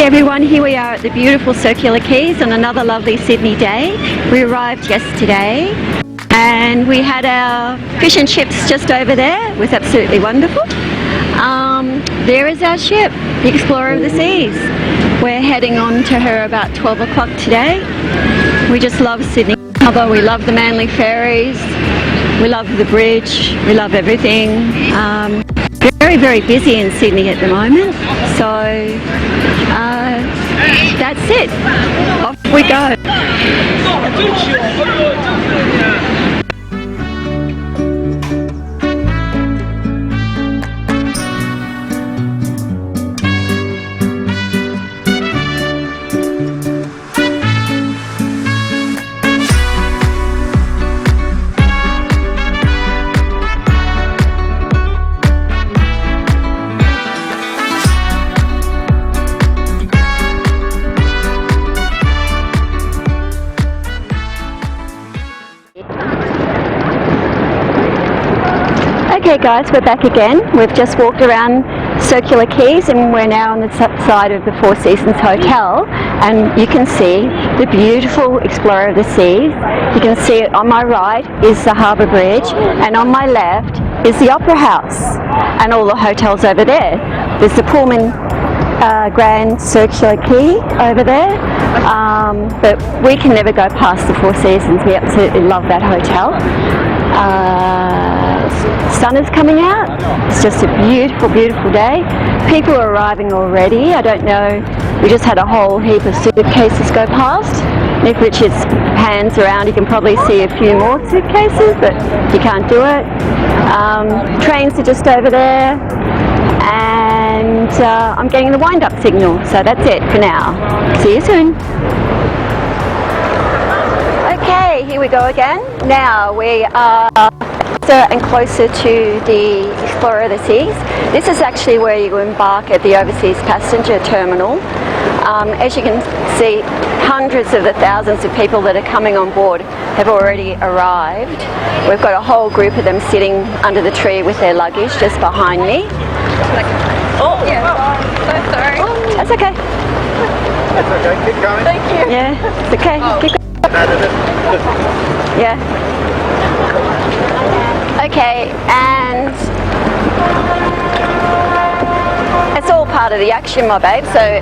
Everyone, here we are at the beautiful Circular Quays on another lovely Sydney day. We arrived yesterday and we had our fish and chips just over there. It was absolutely wonderful. There is our ship, the Explorer of the Seas. We're heading on to her about 12 o'clock today. We just love Sydney Harbour, we love the Manly ferries, we love the bridge, we love everything. Very, very busy in Sydney at the moment, so that's it. Off we go. Okay guys, we're back again. We've just walked around Circular Quays and we're now on the side of the Four Seasons Hotel, and you can see the beautiful Explorer of the Seas. You can see it on my right is the Harbour Bridge, and on my left is the Opera House and all the hotels over there. There's the Pullman Grand Circular Quay over there, but we can never go past the Four Seasons. We absolutely love that hotel. Sun is coming out. It's just a beautiful, beautiful day. People are arriving already. I don't know, we just had a whole heap of suitcases go past. If Richard pans around, you can probably see a few more suitcases, but you can't do it. Trains are just over there, and I'm getting the wind-up signal, so that's it for now. See you soon. Okay, here we go again. Now we are closer and closer to the Explorer of the Seas. This is actually where you embark at the Overseas Passenger Terminal. As you can see, hundreds of the thousands of people that are coming on board have already arrived. We've got a whole group of them sitting under the tree with their luggage just behind me. Oh, yeah. So sorry. That's okay. That's okay, keep going. Thank you. Yeah, it's okay. Keep going. Yeah. Okay, and it's all part of the action, my babe. So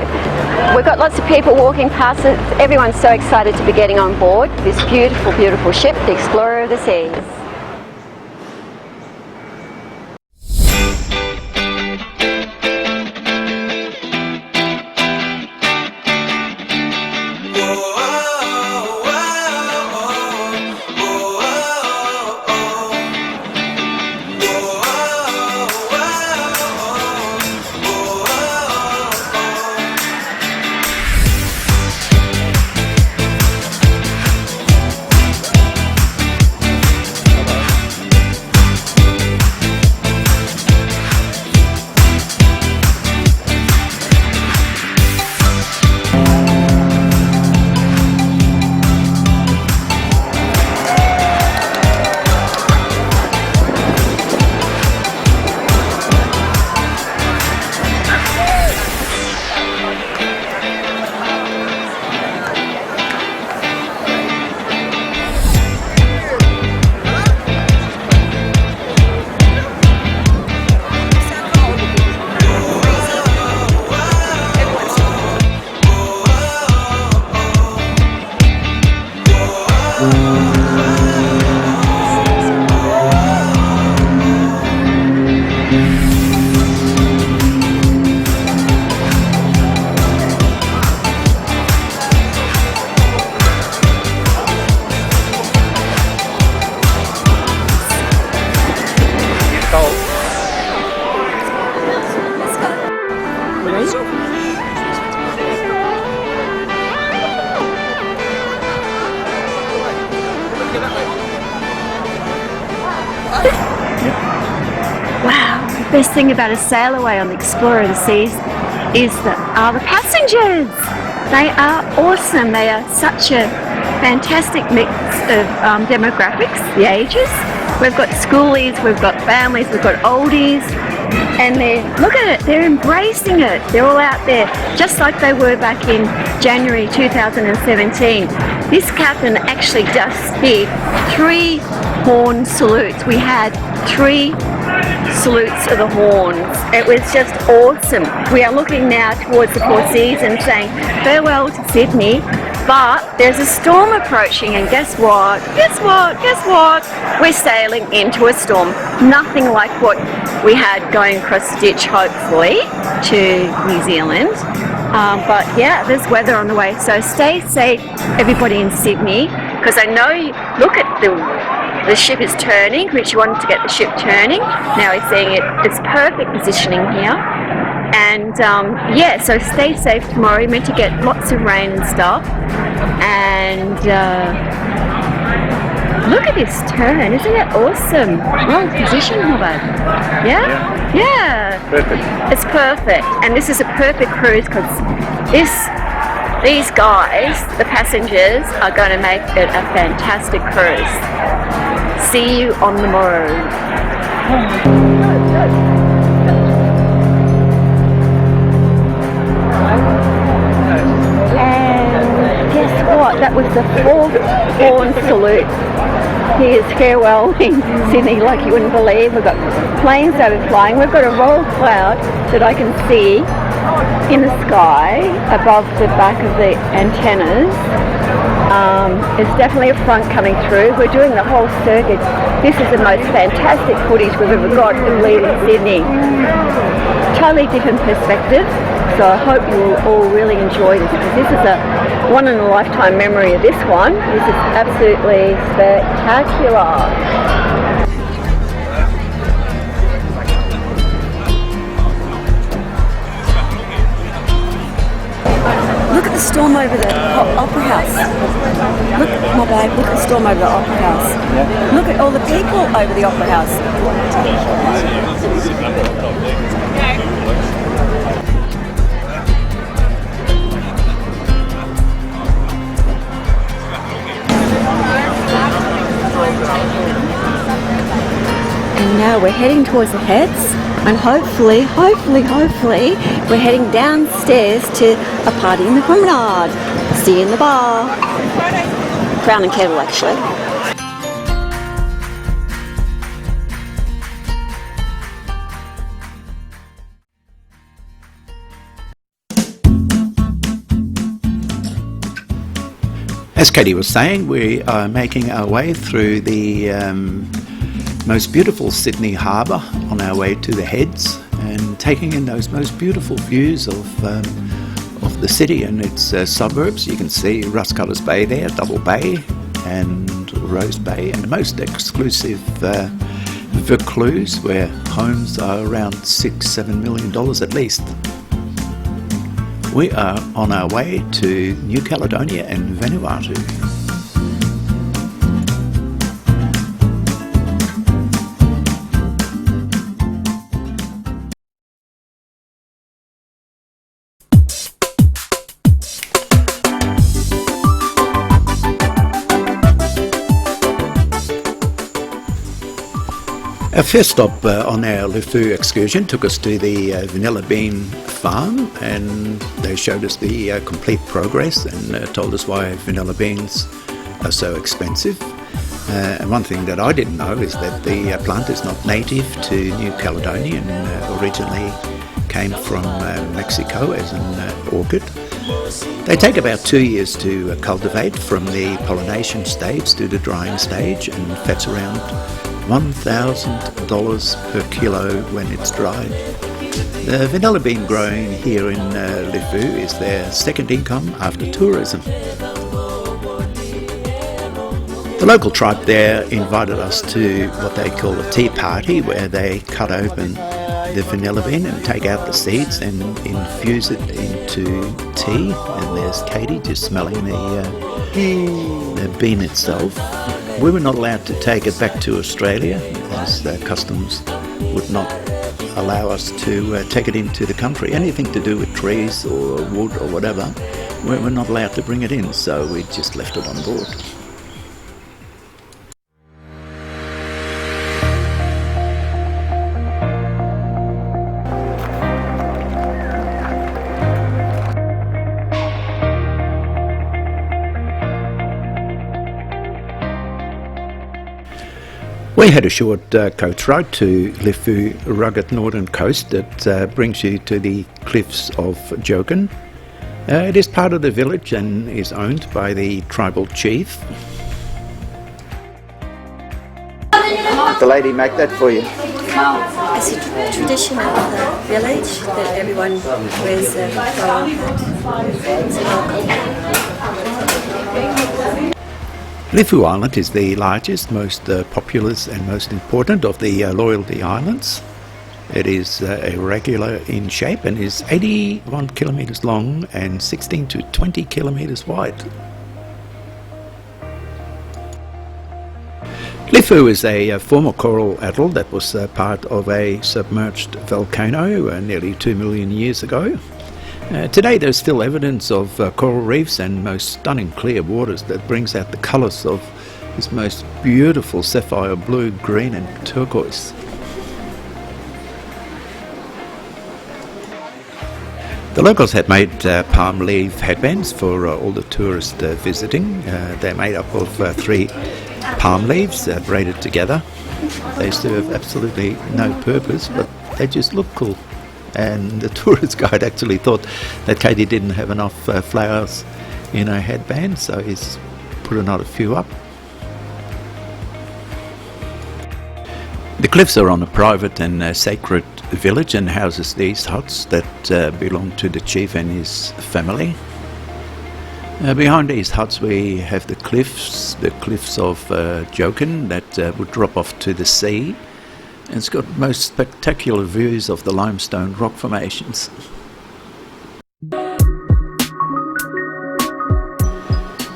we've got lots of people walking past it. Everyone's so excited to be getting on board this beautiful, beautiful ship, the Explorer of the Seas. Wow, the best thing about a sail away on the Explorer of the Seas is the passengers. They are awesome. They are such a fantastic mix of demographics, the ages. We've got schoolies, we've got families, we've got oldies, and look at it, they're embracing it. They're all out there, just like they were back in January 2017. This captain actually just did 3 horn salutes. We had 3 salutes of the horns. It was just awesome. We are looking now towards the Four Seasons, saying farewell to Sydney, but there's a storm approaching, and guess what? Guess what? Guess what? We're sailing into a storm. Nothing like what we had going across the ditch, hopefully, to New Zealand. But yeah, there's weather on the way, so stay safe, everybody in Sydney, because I know, look at the ship is turning. Richie wanted to get the ship turning. Now he's seeing it's perfect positioning here. And yeah, so stay safe tomorrow. You're meant to get lots of rain and stuff. And look at this turn, isn't it awesome? Well positioned, Hubbard. Yeah? Yeah. Perfect. It's perfect. And this is a perfect cruise because these guys, the passengers, are going to make it a fantastic cruise. See you on the morrow. And guess what? That was the 4th horn salute. Here's farewelling Sydney like you wouldn't believe. We've got planes overflying. We've got a roll cloud that I can see in the sky above the back of the antennas. It's definitely a front coming through. We're doing the whole circuit. This is the most fantastic footage we've ever got in leaving Sydney. Totally different perspective. So I hope you will all really enjoy this, because this is a one-in-a-lifetime memory of this one. This is absolutely spectacular. Look at the storm over the Opera House. Look, my babe, look at the storm over the Opera House. Yeah. Look at all the people over the Opera House. And now we're heading towards the Heads, and hopefully we're heading downstairs to a party in the promenade. See you in the bar. Crown and Kettle, actually. As Katie was saying, we are making our way through the most beautiful Sydney harbour on our way to the Heads, and taking in those most beautiful views of the city and its suburbs. You can see Russcutters Bay there, Double Bay and Rose Bay, and the most exclusive Vaucluse, where homes are around $6-7 million at least. We are on our way to New Caledonia and Vanuatu. Our first stop on our LeFou excursion took us to the Vanilla Bean farm, and they showed us the complete progress and told us why vanilla beans are so expensive. And one thing that I didn't know is that the plant is not native to New Caledonia and originally came from Mexico as an orchid. They take about 2 years to cultivate, from the pollination stage to the drying stage, and fetch around $1,000 per kilo when it's dried. The vanilla bean growing here in LeFou is their second income after tourism. The local tribe there invited us to what they call a tea party, where they cut open the vanilla bean and take out the seeds and infuse it into tea. And there's Katie just smelling the bean itself. We were not allowed to take it back to Australia, as the customs would not allow us to take it into the country. Anything to do with trees or wood or whatever, we were not allowed to bring it in, so we just left it on board. We had a short coach ride to Lifu rugged northern coast that brings you to the cliffs of Joken. It is part of the village and is owned by the tribal chief. Did the lady make that for you? It's a tradition of the village that everyone wears a flower hat. Lifu Island is the largest, most populous and most important of the Loyalty Islands. It is irregular in shape and is 81 kilometres long and 16 to 20 kilometres wide. Lifu is a former coral atoll that was part of a submerged volcano nearly 2 million years ago. Today there's still evidence of coral reefs and most stunning clear waters that brings out the colours of this most beautiful sapphire blue, green and turquoise. The locals had made palm leaf headbands for all the tourists visiting. They're made up of 3 palm leaves braided together. They serve absolutely no purpose, but they just look cool. And the tourist guide actually thought that Katie didn't have enough flowers in her headband, so he's put another few up. The cliffs are on a private and sacred village and houses these huts that belong to the chief and his family. Behind these huts we have the cliffs of Joken that would drop off to the sea. And it's got most spectacular views of the limestone rock formations.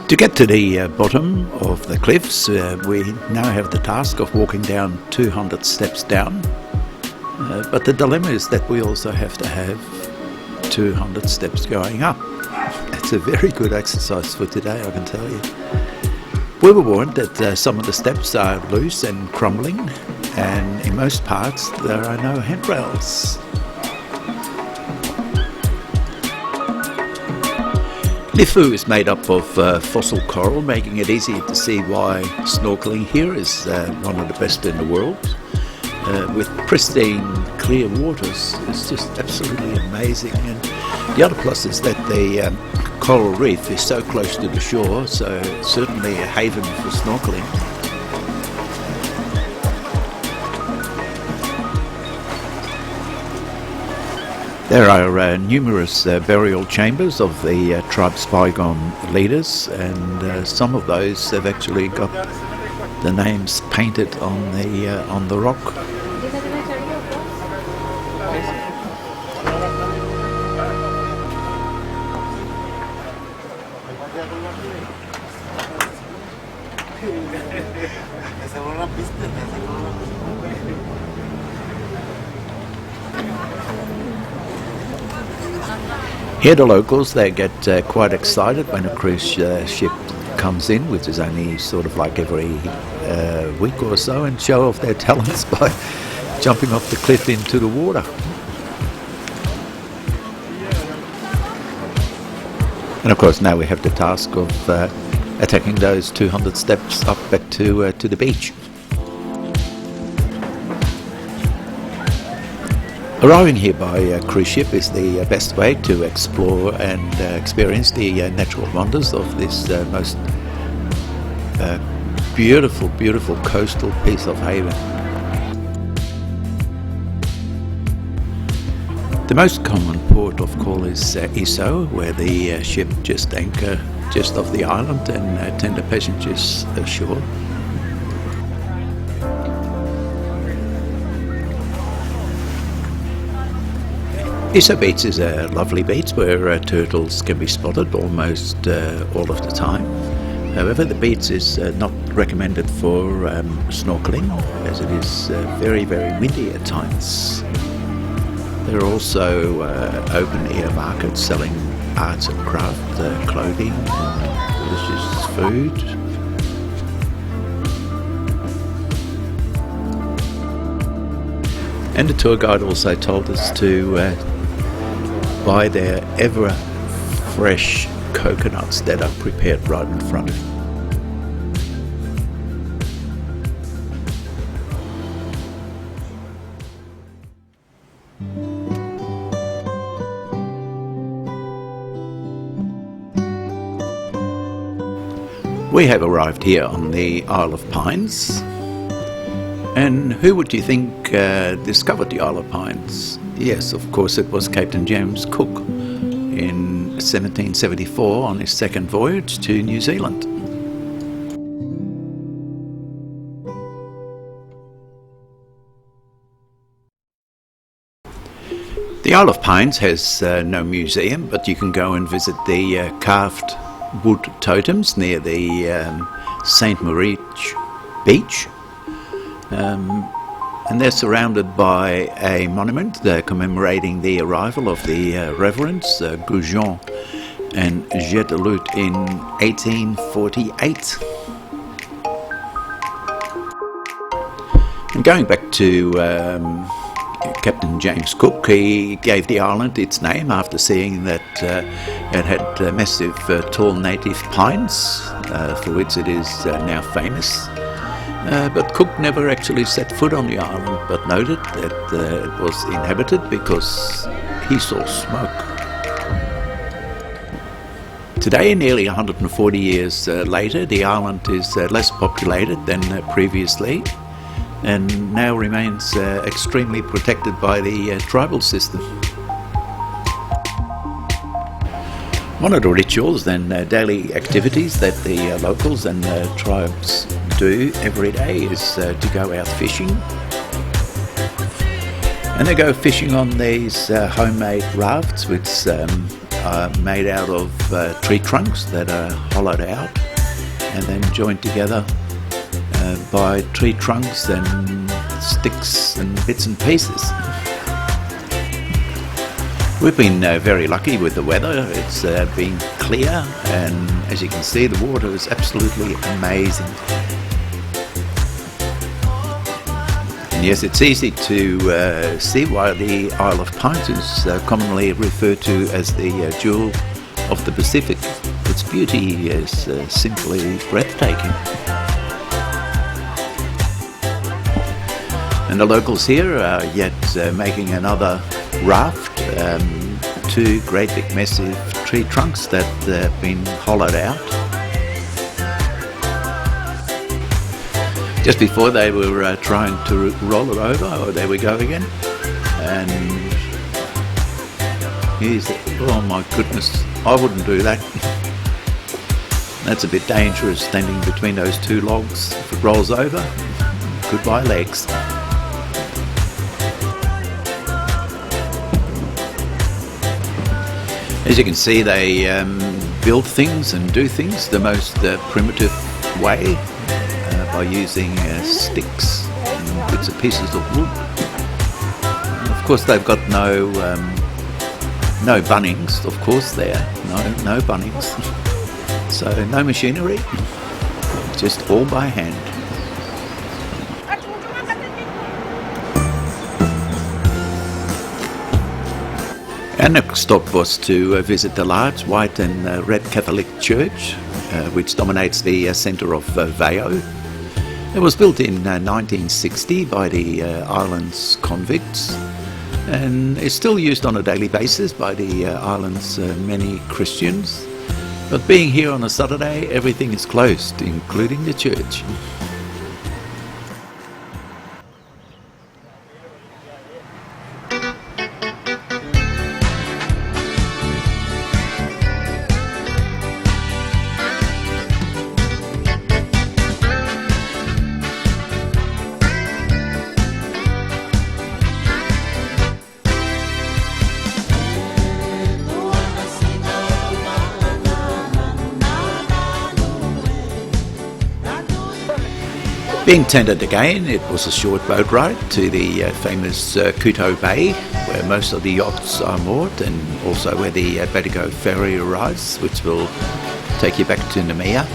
To get to the bottom of the cliffs, we now have the task of walking down 200 steps down. But the dilemma is that we also have to have 200 steps going up. It's a very good exercise for today, I can tell you. We were warned that some of the steps are loose and crumbling, and in most parts there are no handrails. Lifu is made up of fossil coral, making it easy to see why snorkeling here is one of the best in the world. With pristine, clear waters, it's just absolutely amazing. And the other plus is that the coral reef is so close to the shore, so it's certainly a haven for snorkeling. There are numerous burial chambers of the tribe's bygone leaders, and some of those have actually got the names painted on the rock. Here the locals, they get quite excited when a cruise ship comes in, which is only sort of like every week or so, and show off their talents by jumping off the cliff into the water. And of course now we have the task of attacking those 200 steps up back to the beach. Arriving here by cruise ship is the best way to explore and experience the natural wonders of this most beautiful, beautiful coastal piece of haven. The most common port of call is Iso, where the ship just anchor just off the island and tender passengers ashore. Iso Beach is a lovely beach where turtles can be spotted almost all of the time. However, the beach is not recommended for snorkeling, as it is very, very windy at times. There are also open-air markets selling arts and craft, clothing, and delicious food. And the tour guide also told us to buy their ever fresh coconuts that are prepared right in front of you. We have arrived here on the Isle of Pines. And who would you think discovered the Isle of Pines? Yes, of course it was Captain James Cook in 1774 on his second voyage to New Zealand. The Isle of Pines has no museum, but you can go and visit the carved wood totems near the St. Maurice beach. And they're surrounded by a monument commemorating the arrival of the Reverends Goujon and Guedeloup in 1848. And going back to Captain James Cook, he gave the island its name after seeing that it had massive tall native pines, for which it is now famous. But Cook never actually set foot on the island, but noted that it was inhabited because he saw smoke. Today, nearly 140 years later, the island is less populated than previously, and now remains extremely protected by the tribal system. One of the rituals and daily activities that the locals and tribes do every day is to go out fishing. And they go fishing on these homemade rafts which are made out of tree trunks that are hollowed out and then joined together by tree trunks and sticks and bits and pieces. We've been very lucky with the weather. It's been clear, and as you can see, the water is absolutely amazing. And yes, it's easy to see why the Isle of Pines is commonly referred to as the jewel of the Pacific. Its beauty is simply breathtaking. And the locals here are yet making another raft, two great big massive tree trunks that have been hollowed out. Just before they were trying to roll it over, oh, there we go again. And here's it. Oh my goodness, I wouldn't do that. That's a bit dangerous, standing between those two logs. If it rolls over, goodbye legs. As you can see, they build things and do things the most primitive way by using sticks and bits and pieces of wood. And of course, they've got no bunnings, of course, there. No bunnings. So no machinery, just all by hand. Our next stop was to visit the large white and red Catholic church, which dominates the centre of Veo. It was built in 1960 by the island's convicts, and is still used on a daily basis by the island's many Christians. But being here on a Saturday, everything is closed, including the church. Being tendered again, it was a short boat ride to the famous Kuto Bay, where most of the yachts are moored, and also where the Betigo ferry arrives, which will take you back to Nemea.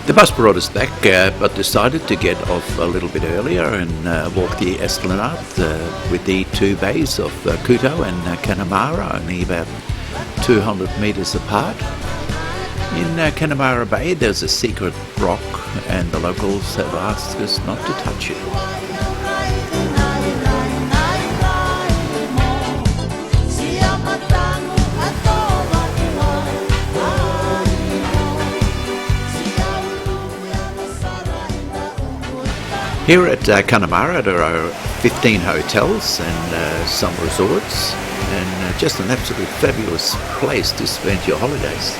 The bus brought us back, but decided to get off a little bit earlier and walk the esplanade with the two bays of Kuto and Connemara, only about 200 metres apart. In Connemara Bay there's a secret rock and the locals have asked us not to touch it. Here at Connemara there are 15 hotels and some resorts, and just an absolute fabulous place to spend your holidays.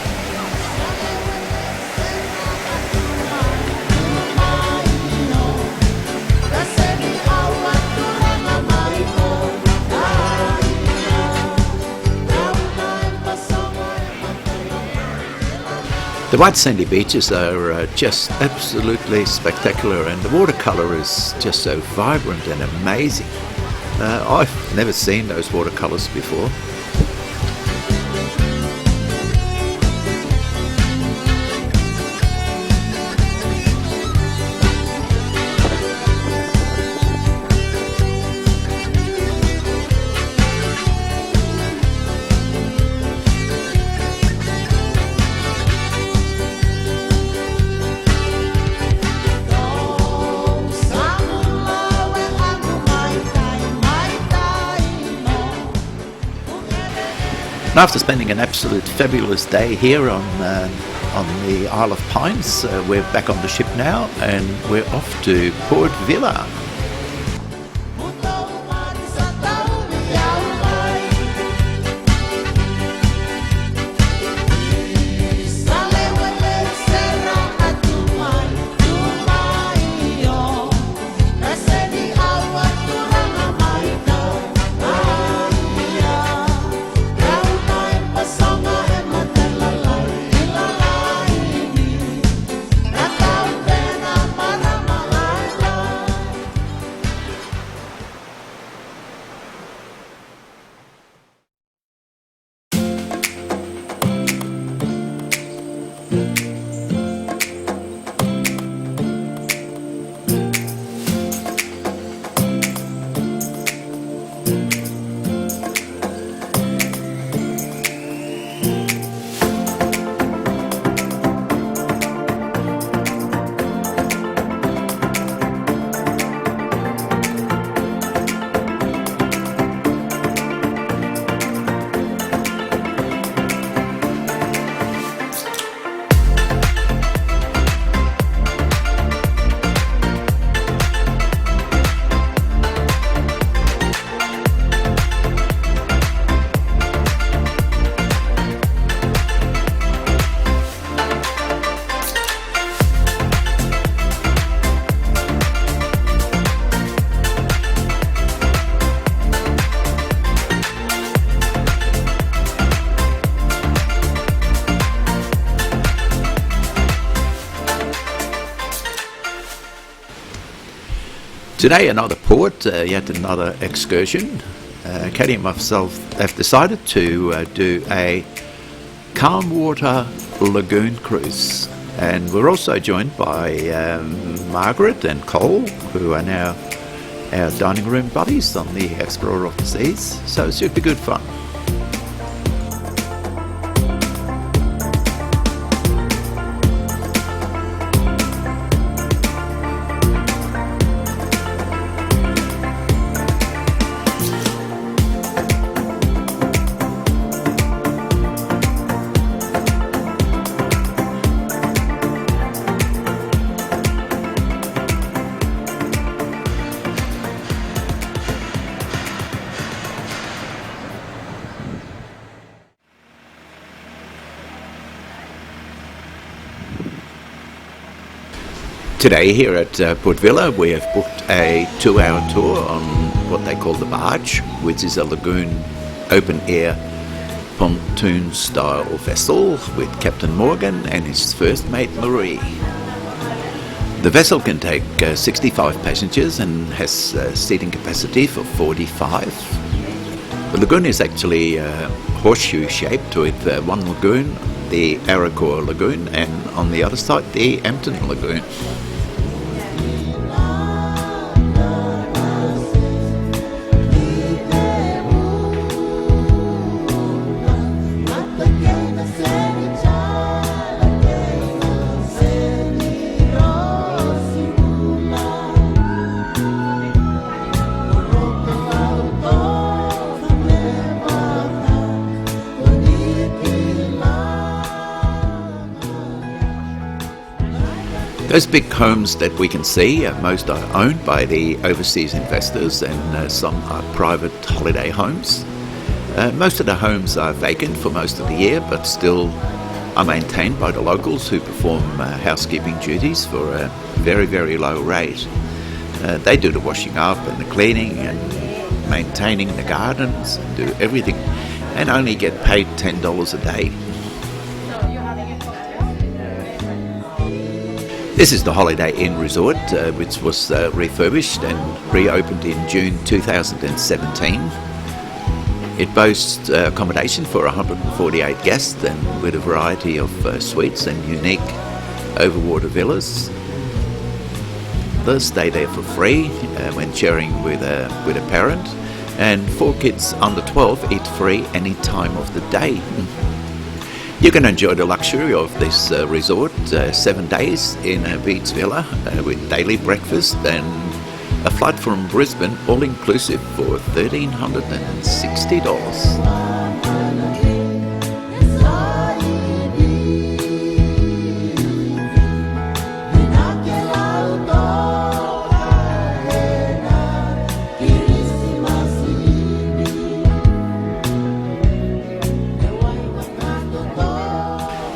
The white sandy beaches are just absolutely spectacular, and the watercolour is just so vibrant and amazing. I've never seen those watercolours before. And after spending an absolute fabulous day here on the Isle of Pines, we're back on the ship now and we're off to Port Vila. Today another port, yet another excursion. Katie and myself have decided to do a calm water lagoon cruise, and we're also joined by Margaret and Cole, who are now our dining room buddies on the Explorer of the Seas, so it should be good fun. Today here at Port Vila we have booked a 2-hour tour on what they call the barge, which is a lagoon open air pontoon style vessel with Captain Morgan and his first mate Marie. The vessel can take 65 passengers and has seating capacity for 45. The lagoon is actually horseshoe shaped with one lagoon, the Arrochar Lagoon, and on the other side the Ampton Lagoon. Those big homes that we can see, most are owned by the overseas investors, and some are private holiday homes. Most of the homes are vacant for most of the year, but still are maintained by the locals who perform housekeeping duties for a very, very low rate. They do the washing up and the cleaning and maintaining the gardens and do everything, and only get paid $10 a day. This is the Holiday Inn Resort, which was refurbished and reopened in June 2017. It boasts accommodation for 148 guests and with a variety of suites and unique overwater villas. They'll stay there for free when sharing with a parent, and 4 kids under 12 eat free any time of the day. You can enjoy the luxury of this resort 7 days in a beach villa with daily breakfast and a flight from Brisbane, all inclusive, for $1,360.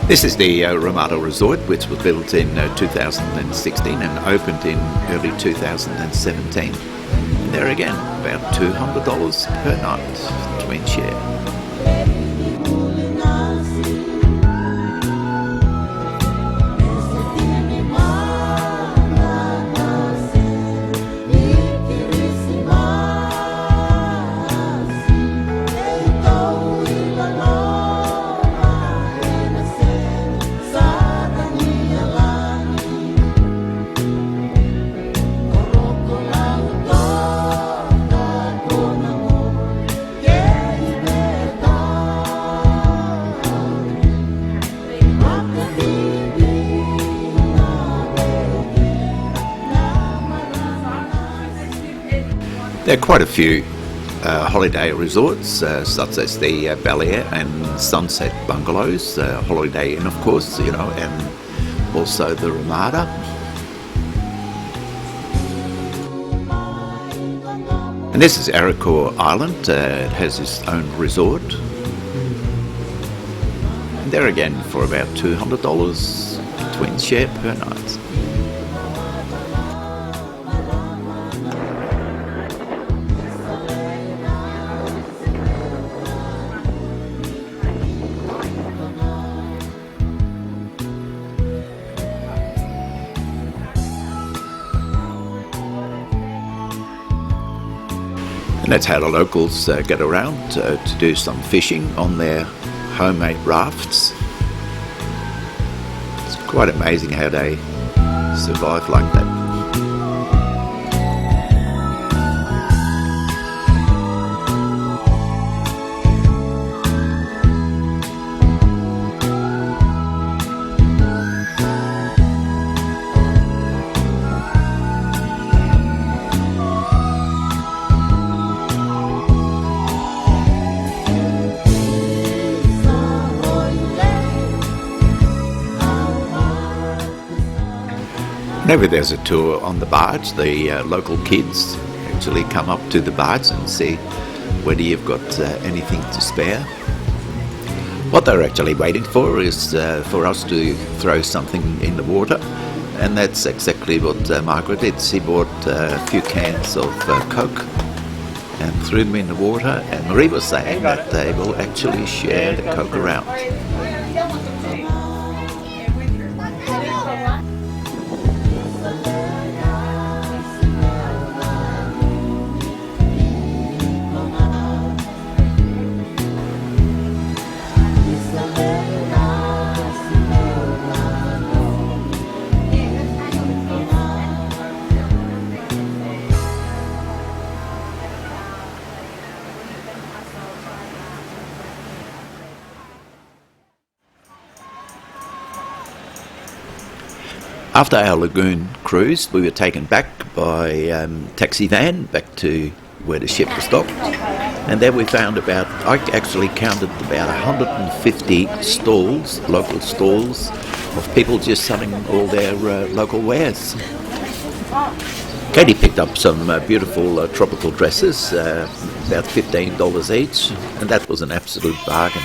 This is the Ramada Resort, which was built in 2016 and opened in early 2017. And there again, about $200 per night, twin share. There are quite a few holiday resorts, such as the Bel Air and Sunset Bungalows, Holiday Inn, of course, and also the Ramada. And this is Arikor Island. It has its own resort. And there again, for about $200, twin share per night. And that's how the locals get around to do some fishing on their homemade rafts. It's quite amazing how they survive like that. Whenever there's a tour on the barge, the local kids actually come up to the barge and see whether you've got anything to spare. What they're actually waiting for is for us to throw something in the water, and that's exactly what Margaret did. She bought a few cans of Coke and threw them in the water, and Marie was saying that they will actually share the Coke around. After our lagoon cruise, we were taken back by taxi van back to where the ship was docked. And there we found I actually counted about 150 stalls, local stalls, of people just selling all their local wares. Katie picked up some beautiful tropical dresses, about $15 each, and that was an absolute bargain.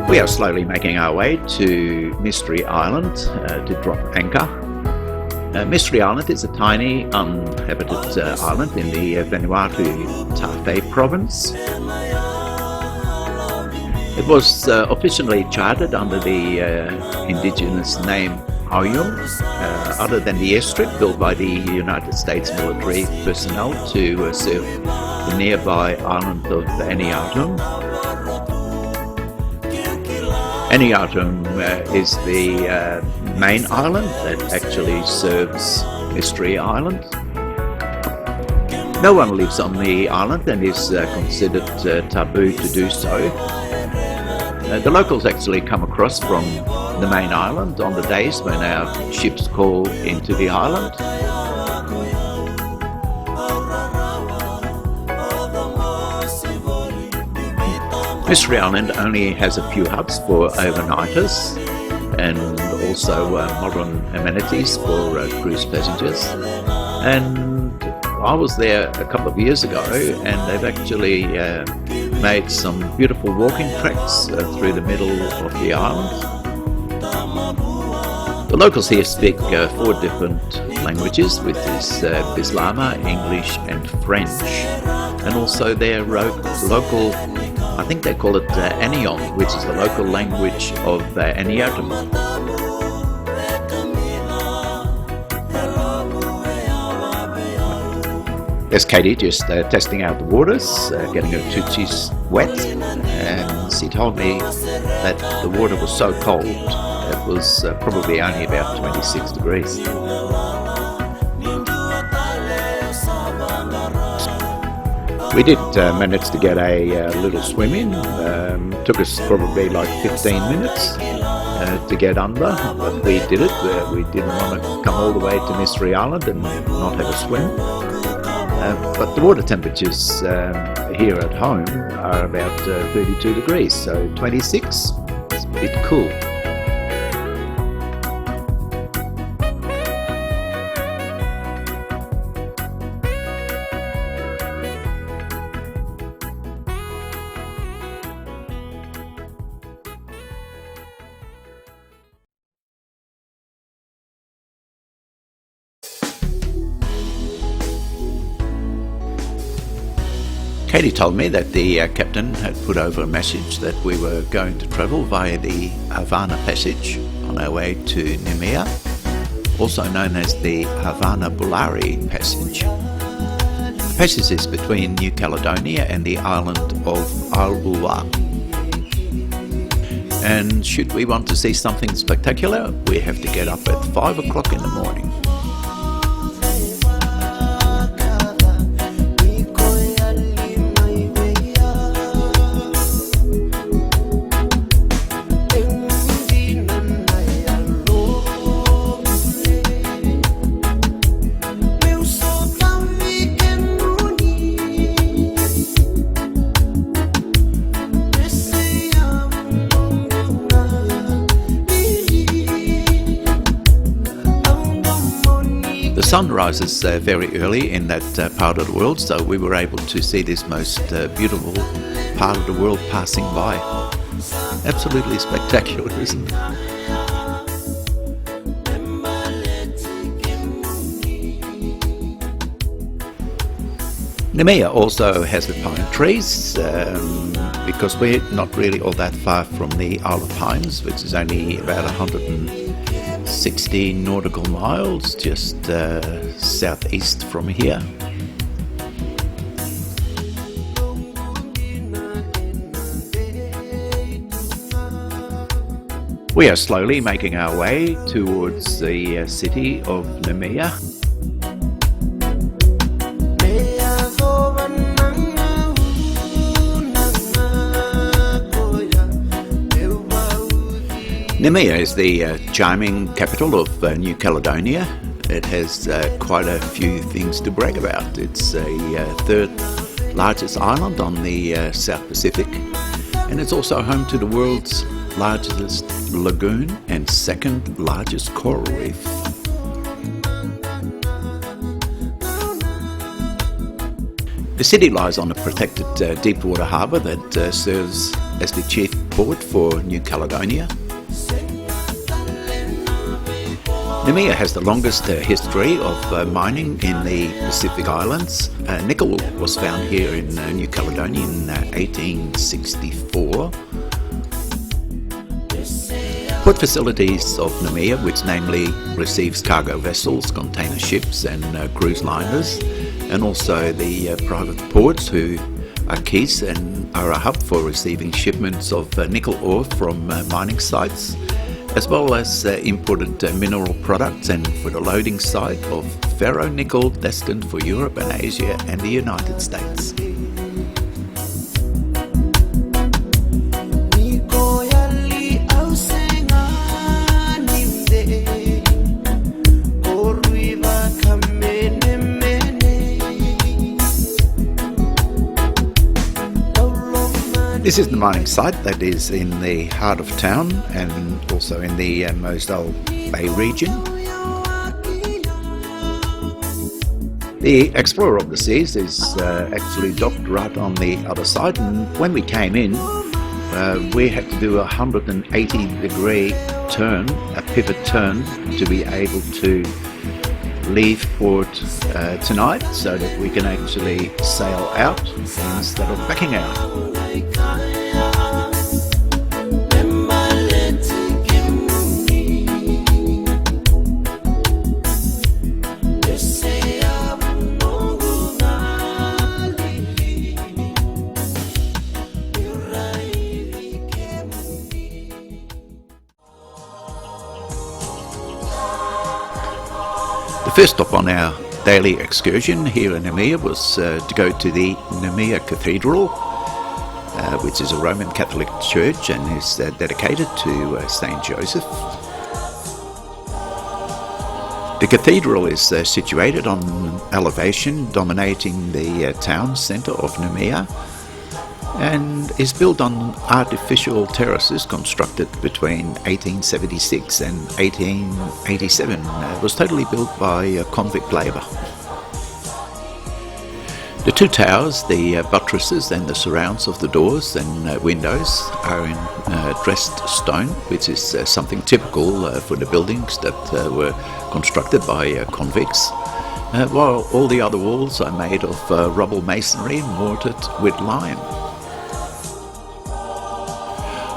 We are slowly making our way to Mystery Island to drop anchor. Mystery Island is a tiny uninhabited island in the Vanuatu Taipei province. It was officially chartered under the indigenous name Auyum, other than the airstrip built by the United States military personnel to serve the nearby island of Aniatum. Aniatum is the main island that actually serves Mystery Island. No one lives on the island and is considered taboo to do so. The locals actually come across from the main island on the days when our ships call into the island. Mystery Island only has a few huts for overnighters and also modern amenities for cruise passengers. And I was there a couple of years ago, and they've actually made some beautiful walking tracks through the middle of the island. The locals here speak 4 different languages, which is Bislama, English and French, and also their local, I think they call it Anion, which is the local language of Aniatum. There's Katie just testing out the waters, getting her tootsies wet, and she told me that the water was so cold it was probably only about 26 degrees. We did manage to get a little swim in. Took us probably like 15 minutes to get under, but we did it. We didn't want to come all the way to Mystery Island and not have a swim. But the water temperatures here at home are about 32 degrees, so 26 is a bit cool. Katie told me that the captain had put over a message that we were going to travel via the Havana Passage on our way to Nemea, also known as the Havana-Bulari Passage. The passage is between New Caledonia and the island of Aulua. And should we want to see something spectacular, we have to get up at 5 o'clock in the morning. The sun rises very early in that part of the world, so we were able to see this most beautiful part of the world passing by. Absolutely spectacular, isn't it? Nemea also has the pine trees, because we're not really all that far from the Isle of Pines, which is only about 160 60 nautical miles just southeast from here. We are slowly making our way towards the city of Nemea. Nemea is the charming capital of New Caledonia. It has quite a few things to brag about. It's a third largest island on the South Pacific, and it's also home to the world's largest lagoon and second largest coral reef. The city lies on a protected deepwater harbour that serves as the chief port for New Caledonia. Nemea has the longest history of mining in the Pacific Islands. Nickel was found here in New Caledonia in 1864. Port facilities of Nemea, which namely receives cargo vessels, container ships and cruise liners, and also the private ports who are keys and are a hub for receiving shipments of nickel ore from mining sites, as well as imported mineral products, and for the loading site of ferro-nickel destined for Europe and Asia and the United States. This is the mining site that is in the heart of town and also in the Moselle Bay region. The Explorer of the Seas is actually docked right on the other side, and when we came in we had to do a 180-degree turn, a pivot turn, to be able to leave port tonight so that we can actually sail out instead of backing out. The first stop on our daily excursion here in Nemea was to go to the Nemea Cathedral, which is a Roman Catholic church and is dedicated to Saint Joseph. The cathedral is situated on an elevation dominating the town centre of Nemea, and is built on artificial terraces constructed between 1876 and 1887. It was totally built by convict labour. The two towers, the buttresses and the surrounds of the doors and windows are in dressed stone, which is something typical for the buildings that were constructed by convicts, while all the other walls are made of rubble masonry mortared with lime.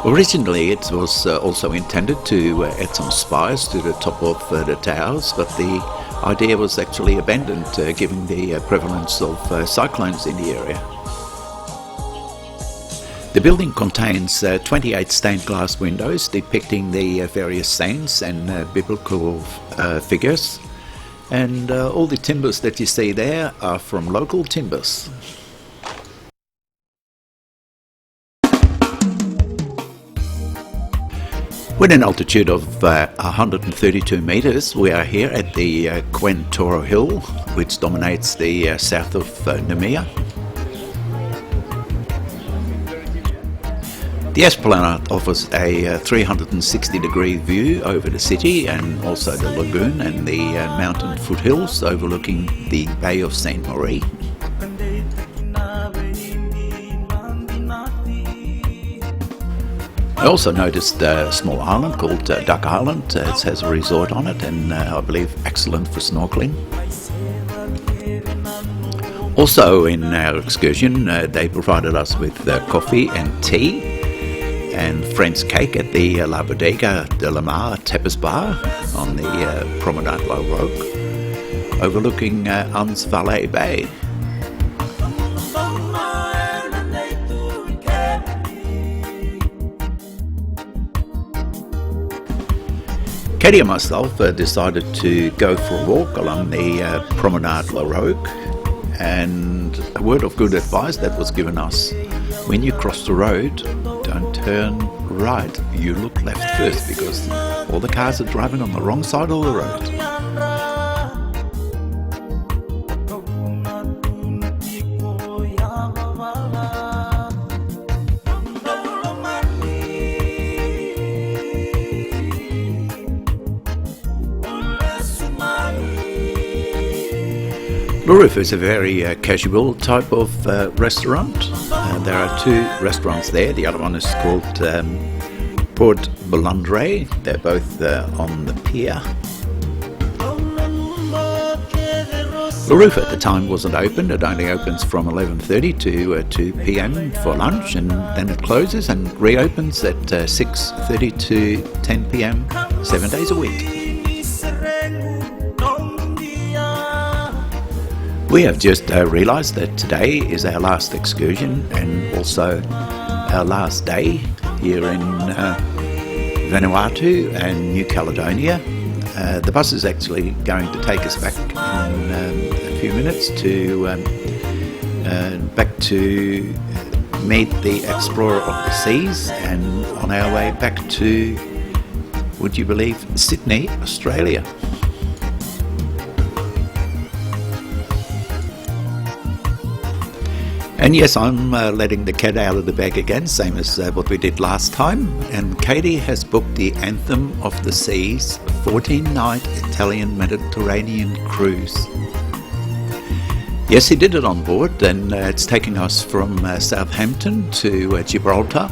Originally it was also intended to add some spires to the top of the towers, but the idea was actually abandoned given the prevalence of cyclones in the area. The building contains 28 stained glass windows depicting the various saints and biblical figures, and all the timbers that you see there are from local timbers. With an altitude of 132 metres, we are here at the Quen Toro Hill, which dominates the south of Nemea. The Esplanade offers a 360-degree view over the city and also the lagoon and the mountain foothills overlooking the Bay of Saint Marie. I also noticed a small island called Duck Island. It has a resort on it and I believe excellent for snorkeling. Also in our excursion they provided us with coffee and tea and French cake at the La Bodega de la Mar Tapas Bar. on the Promenade La Roque, overlooking Ans Valley Bay. Katie and myself decided to go for a walk along the Promenade La Roque, and a word of good advice that was given us: when you cross the road, don't turn right, you look left first, because all the cars are driving on the wrong side of the road. Le Roof is a very casual type of restaurant. There are two restaurants there. The other one is called Port Bolandre. They're both on the pier. Le Roof at the time wasn't open. It only opens from 11:30 to 2 p.m. for lunch, and then it closes and reopens at 6:30 to 10 p.m. 7 days a week. We have just realised that today is our last excursion and also our last day here in Vanuatu and New Caledonia. The bus is actually going to take us back in a few minutes to back to meet the Explorer of the Seas, and on our way back to, would you believe, Sydney, Australia. And yes, I'm letting the cat out of the bag again, same as what we did last time. And Katie has booked the Anthem of the Seas 14-night Italian Mediterranean cruise. Yes, he did it on board, and it's taking us from Southampton to Gibraltar,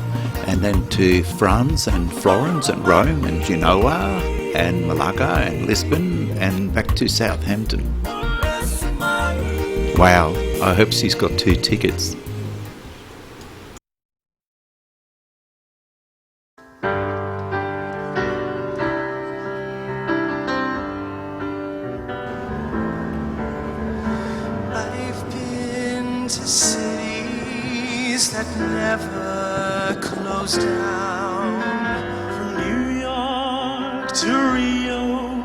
and then to France and Florence and Rome and Genoa and Malaga and Lisbon and back to Southampton. Wow, I hope she's got 2 tickets. I've been to cities that never close down, from New York to Rio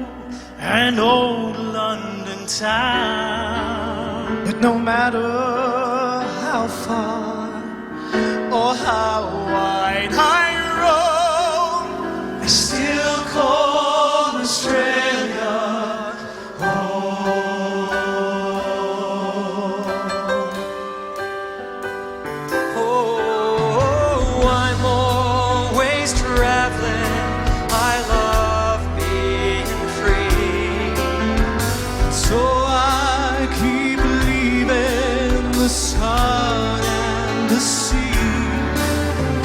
and old London town. But no matter how far or how wide I roam, I still call Australia home. Oh, I'm always traveling. I love being free, so I keep leaving the sun and the sea.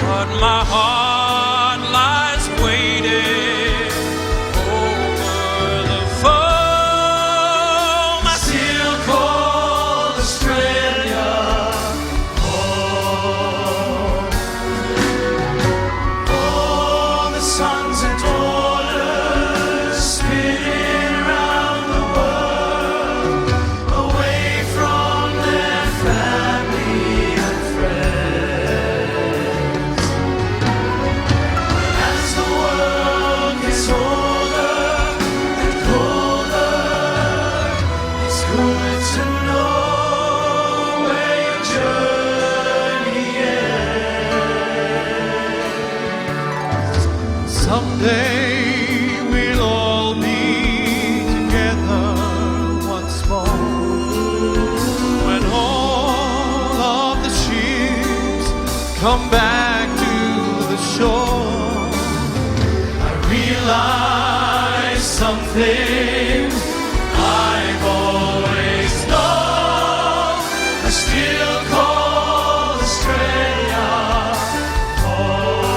But my heart lies waiting over the foam. I still call Australia home. All the sons and daughters spinning around the world, away from their family and friends. As the world gets older and colder, it's good to know where your journey ends. Someday we'll all be together once more, when all of the ships come back to the shore. I realize something I've always known. I still call Australia home.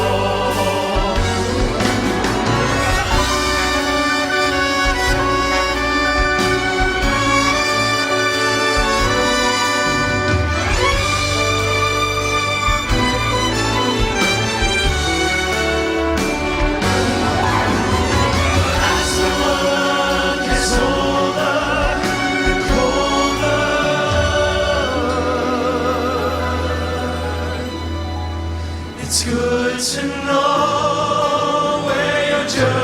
As the good to know where your journey